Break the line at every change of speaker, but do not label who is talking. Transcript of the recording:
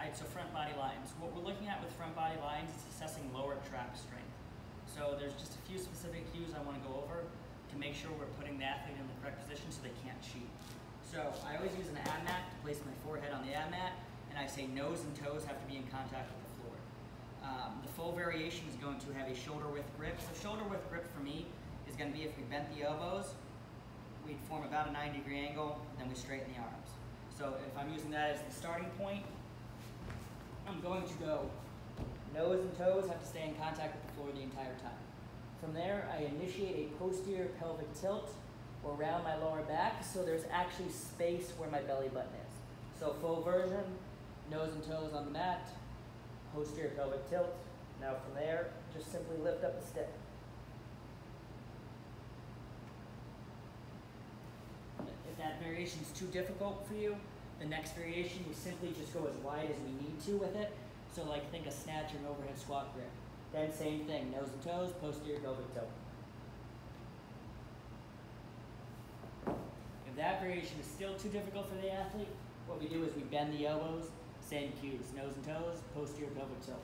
Alright, so front body lines. What we're looking at with front body lines is assessing lower trap strength. So there's just a few specific cues I want to go over to make sure we're putting the athlete in the correct position so they can't cheat. So I always use an ab mat to place my forehead on the ab mat, and I say nose and toes have to be in contact with the floor. The full variation is going to have a shoulder width grip. So shoulder width grip for me is going to be if we bent the elbows, we'd form about a 90-degree angle, then we straighten the arms. So if I'm using that as the starting point, I'm going to go nose and toes have to stay in contact with the floor the entire time. From there, I initiate a posterior pelvic tilt around my lower back so there's actually space where my belly button is. So full version, nose and toes on the mat, posterior pelvic tilt. Now from there, just simply lift up the stick. If that variation is too difficult for you, the next variation, we simply just go as wide as we need to with it. So like think a snatch or an overhead squat grip. Then same thing, nose and toes, posterior pelvic tilt. If that variation is still too difficult for the athlete, what we do is we bend the elbows, same cues, nose and toes, posterior pelvic tilt.